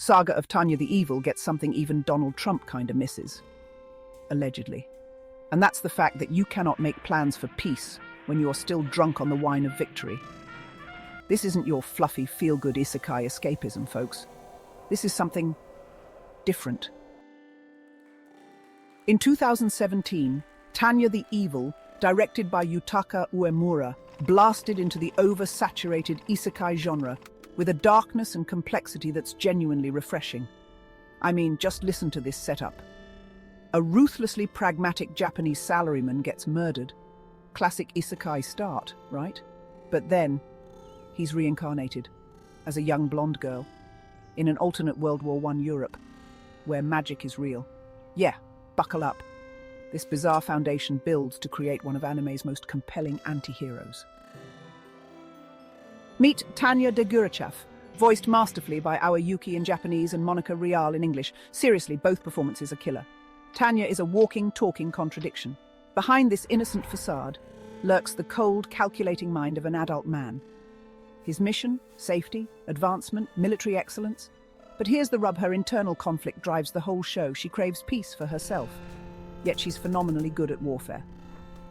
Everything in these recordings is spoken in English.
Saga of Tanya the Evil gets something even Donald Trump kinda misses. Allegedly. And that's the fact that you cannot make plans for peace when you're still drunk on the wine of victory. This isn't your fluffy, feel-good Isekai escapism, folks. This is something different. In 2017, Tanya the Evil, directed by Yutaka Uemura, blasted into the oversaturated Isekai genre with a darkness and complexity that's genuinely refreshing. I mean, just listen to this setup. A ruthlessly pragmatic Japanese salaryman gets murdered. Classic Isekai start, right? But then, he's reincarnated as a young blonde girl in an alternate World War I Europe, where magic is real. Yeah, buckle up. This bizarre foundation builds to create one of anime's most compelling anti-heroes. Meet Tanya Degurechaff, voiced masterfully by our Yuki in Japanese and Monica Rial in English. Seriously, both performances are killer. Tanya is a walking, talking contradiction. Behind this innocent facade lurks the cold, calculating mind of an adult man. His mission, safety, advancement, military excellence. But here's the rub: her internal conflict drives the whole show. She craves peace for herself, yet she's phenomenally good at warfare.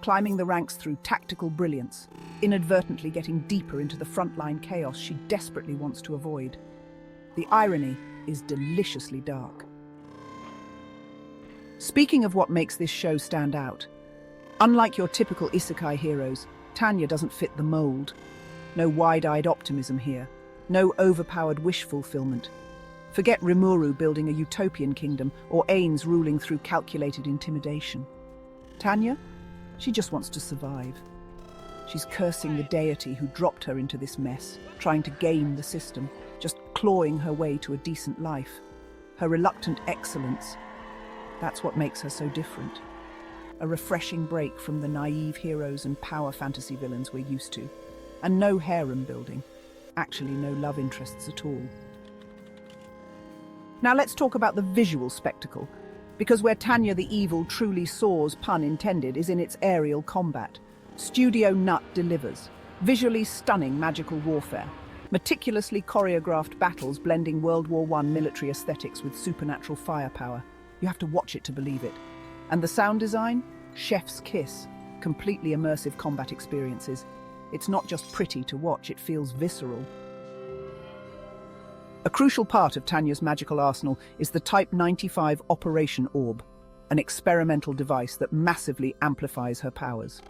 Climbing the ranks through tactical brilliance, inadvertently getting deeper into the frontline chaos she desperately wants to avoid. The irony is deliciously dark. Speaking of what makes this show stand out, unlike your typical Isekai heroes, Tanya doesn't fit the mold. No wide-eyed optimism here, no overpowered wish fulfillment. Forget Rimuru building a utopian kingdom or Ains ruling through calculated intimidation. Tanya? She just wants to survive. She's cursing the deity who dropped her into this mess, trying to game the system, just clawing her way to a decent life. Her reluctant excellence, that's what makes her so different. A refreshing break from the naive heroes and power fantasy villains we're used to. And no harem building. Actually, no love interests at all. Now let's talk about the visual spectacle, because where Tanya the Evil truly soars, pun intended, is in its aerial combat. Studio Nut delivers. Visually stunning magical warfare. Meticulously choreographed battles blending World War I military aesthetics with supernatural firepower. You have to watch it to believe it. And the sound design? Chef's kiss. Completely immersive combat experiences. It's not just pretty to watch, it feels visceral. A crucial part of Tanya's magical arsenal is the Type 95 Operation Orb, an experimental device that massively amplifies her powers.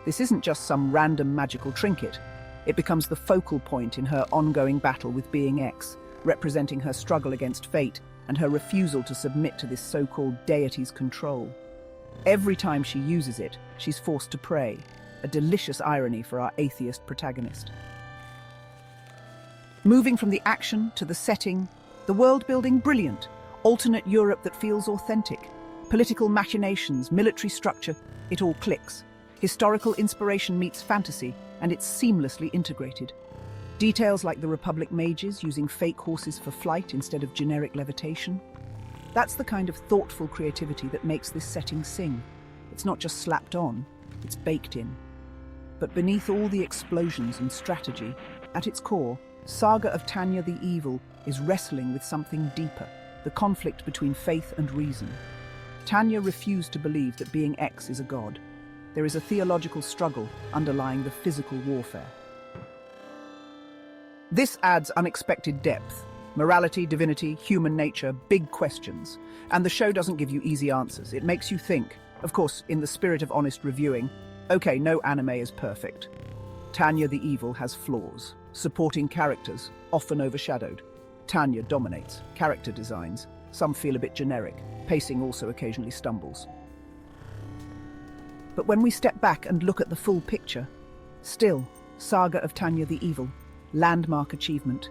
This isn't just some random magical trinket. It becomes the focal point in her ongoing battle with Being X, representing her struggle against fate and her refusal to submit to this so-called deity's control. Every time she uses it, she's forced to pray, a delicious irony for our atheist protagonist. Moving from the action to the setting, the world-building brilliant, alternate Europe that feels authentic, political machinations, military structure, it all clicks. Historical inspiration meets fantasy, and it's seamlessly integrated. Details like the Republic mages using fake horses for flight instead of generic levitation. That's the kind of thoughtful creativity that makes this setting sing. It's not just slapped on, it's baked in. But beneath all the explosions and strategy, at its core, Saga of Tanya the Evil is wrestling with something deeper, the conflict between faith and reason. Tanya refused to believe that Being X is a god. There is a theological struggle underlying the physical warfare. This adds unexpected depth. Morality, divinity, human nature, big questions. And the show doesn't give you easy answers. It makes you think. Of course, in the spirit of honest reviewing, okay, no anime is perfect. Tanya the Evil has flaws. Supporting characters, often overshadowed. Tanya dominates. Character designs. Some feel a bit generic. Pacing also occasionally stumbles. But when we step back and look at the full picture, still, Saga of Tanya the Evil, landmark achievement.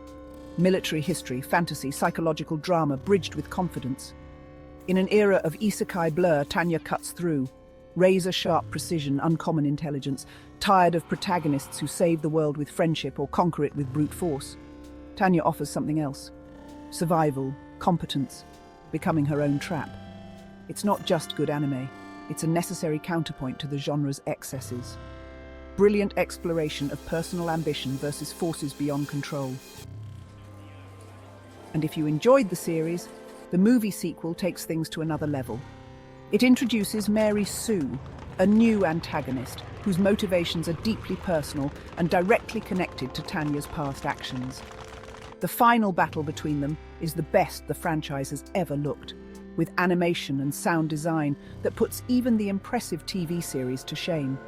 Military history, fantasy, psychological drama bridged with confidence. In an era of isekai blur, Tanya cuts through. Razor-sharp precision, uncommon intelligence, tired of protagonists who save the world with friendship or conquer it with brute force. Tanya offers something else. Survival, competence, becoming her own trap. It's not just good anime, it's a necessary counterpoint to the genre's excesses. Brilliant exploration of personal ambition versus forces beyond control. And if you enjoyed the series, the movie sequel takes things to another level. It introduces Mary Sue, a new antagonist whose motivations are deeply personal and directly connected to Tanya's past actions. The final battle between them is the best the franchise has ever looked, with animation and sound design that puts even the impressive TV series to shame.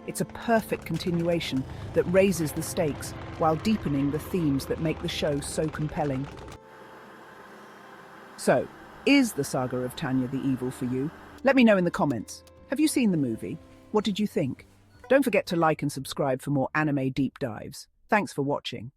It's a perfect continuation that raises the stakes while deepening the themes that make the show so compelling. So, is the Saga of Tanya the evil for you? Let me know in the comments. Have you seen the movie? What did you think? Don't forget to like and subscribe for more anime deep dives. Thanks for watching.